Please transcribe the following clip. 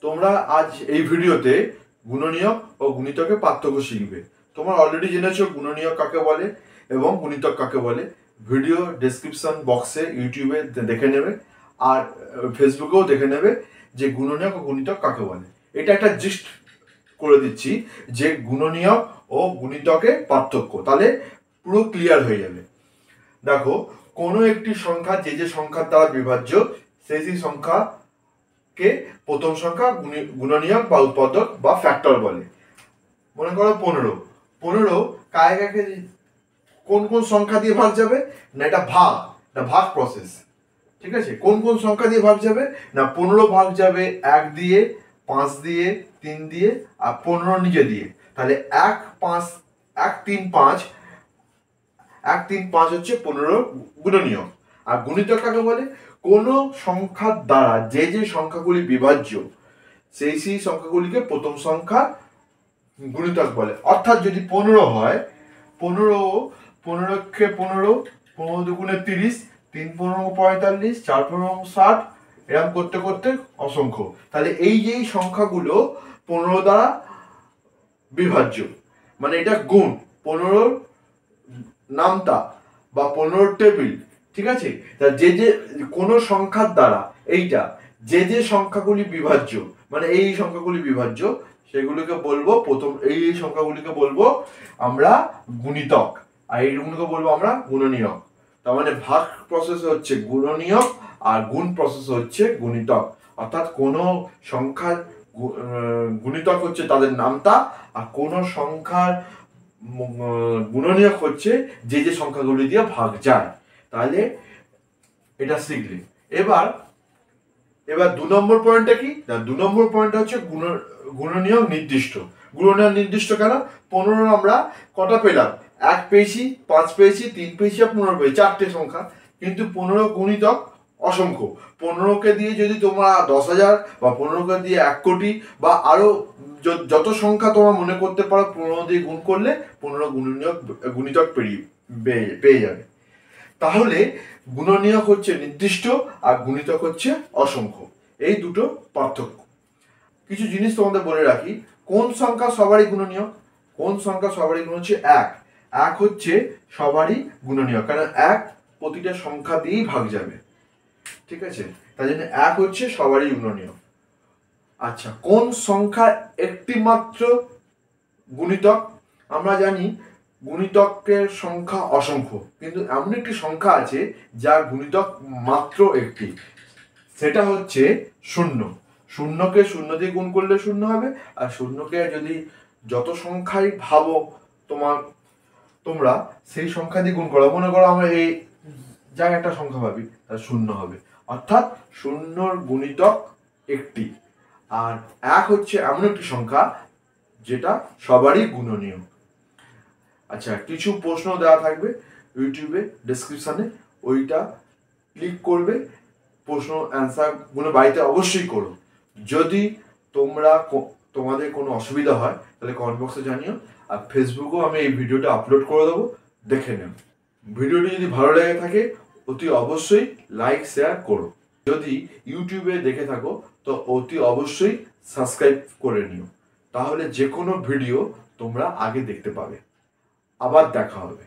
তোমরা আজ এই ভিডিওতে গুণনীয়ক ও গুণিতকের পার্থক্য শিখবে। তোমরা অলরেডি জেনেছো গুণনীয়ক কাকে বলে এবং গুণিতক কাকে বলে। ভিডিও ডেসক্রিপশন বক্সে ইউটিউবে দেখে নেবে, আর ফেসবুকেও দেখে নেবে যে গুণনীয়ক ও গুণিতক কাকে বলে। এটা একটা জিস্ট করে দিচ্ছি যে গুণনীয়ক ও গুণিতকের পার্থক্য, তাহলে পুরো ক্লিয়ার হয়ে যাবে। দেখো, কোনো একটি সংখ্যা যে সংখ্যার দ্বারা বিভাজ্য সেই সংখ্যাকে প্রথম সংখ্যা গুণনীয়ক বা উৎপাদক বা ফ্যাক্টর বলে। মনে করো 15 কাকে কোন কোন সংখ্যা দিয়ে ভাগ যাবে না, এটা ভাগ প্রসেস। ঠিক আছে, কোন কোন সংখ্যা দিয়ে ভাগ যাবে না, 15 ভাগ যাবে 1 দিয়ে, 5 দিয়ে, 3 দিয়ে আর 15 নিজে দিয়ে। তাহলে 1 3 5 হচ্ছে 15 গুণনীয়ক। আর গুণিতক কাকে বলে? কোন সংখ্যার দ্বারা যে সংখ্যাগুলি বিভাজ্য সেই সংখ্যাগুলিকে প্রথম সংখ্যা গুণিতক বলে। অর্থাৎ যদি 15 হয়, 15কে 15 দুগুণে 30, 3 15 45, 4 15 60, এরকম করতে করতে অসংখ্য। তাহলে এই সংখ্যাগুলো 15 দ্বারা বিভাজ্য, মানে এটা গুণ 15 নামতা বা 15 টেবিল। ঠিক আছে, তা যে কোনো সংখ্যার দ্বারা এইটা যে সংখ্যাগুলি বিভাজ্য, মানে এই সংখ্যাগুলি বিভাজ্য, সেগুলিকে বলবো প্রথম, এই সংখ্যাগুলিকে বলবো আমরা গুণিতক, আর এইগুলোকে বলবো আমরা গুণনীয়ক। তার মানে ভাগ প্রসেস হচ্ছে গুণনীয়ক আর গুণ প্রসেস হচ্ছে গুণিতক। অর্থাৎ কোন সংখ্যার গুণিতক হচ্ছে তাদের নামতা, আর কোন সংখ্যার গুণনীয়ক হচ্ছে যে সংখ্যাগুলি দিয়ে ভাগ যায়। তাহলে এটা শিখলে। এবার 2 নম্বর পয়েন্টটা কি? 2 নম্বর পয়েন্টটা হচ্ছে গুণনীয়ক নির্দিষ্ট। গুণনীয়ক নির্দিষ্ট কেন? 15 আমরা কটা পেলাম? 1 পেয়েছি, 5 পেয়েছি, 3 পেয়েছি আর 15 পেয়েছি, 4টে সংখ্যা। কিন্তু 15 গুণিতক অসংখ্য। 15কে দিয়ে যদি তোমরা 10,000 বা 15কে দিয়ে 1 কোটি বা আরো যত সংখ্যা তোমরা মনে করতে পারো 15 দিয়ে গুণ করলে 15 গুণিতক পেয়ে যাবে। তাহলে গুণনীয়ক হচ্ছে নির্দিষ্ট আর গুণিতক হচ্ছে অসংখ্য। এই দুটো পার্থক্য। কিছু জিনিস তোমাদের বলে রাখি। কোন সংখ্যা সবারই গুণনীয়ক? কোন সংখ্যা সবারই গুণ হচ্ছে 1। 1 হচ্ছে সবারই গুণনীয়ক, কারণ 1 প্রতিটা সংখ্যা দিয়েই ভাগ যাবে। ঠিক আছে, তাই জন্য 1 হচ্ছে সবারই গুণনীয়ক। আচ্ছা, কোন সংখ্যা একটি মাত্র গুণিতক? আমরা জানি গুণিতকের সংখ্যা অসংখ্য, কিন্তু এমন একটি সংখ্যা আছে যার গুণিতক মাত্র একটি, সেটা হচ্ছে 0। 0কে 0 দিয়ে গুণ করলে 0 হবে, আর 0কে যদি যত সংখ্যাই ভাবো তোমরা সেই সংখ্যা দিয়ে গুণ করো। মনে করো আমরা এই জায়গায় একটা সংখ্যা ভাবি, তাহলে 0 হবে। অর্থাৎ 0র গুণিতক একটি। আর 1 হচ্ছে এমন একটি সংখ্যা যেটা সবারই গুণনীয়। আচ্ছা, কিছু প্রশ্ন দেওয়া থাকবে ইউটিউবে ডেসক্রিপশনে, ওইটা ক্লিক করবে, প্রশ্ন অ্যান্সার গুলো বাড়িতে অবশ্যই করো। যদি তোমাদের কোনো অসুবিধা হয় তাহলে কমেন্ট বক্সে জানিও, আর ফেসবুকেও আমি এই ভিডিওটা আপলোড করে দেবো, দেখে নেব। ভিডিওটি যদি ভালো লেগে থাকে অতি অবশ্যই লাইক শেয়ার করো। যদি ইউটিউবে দেখে থাকো তো অতি অবশ্যই সাবস্ক্রাইব করে নিও, তাহলে যে কোনো ভিডিও তোমরা আগে দেখতে পাবে। আবার দেখা হবে।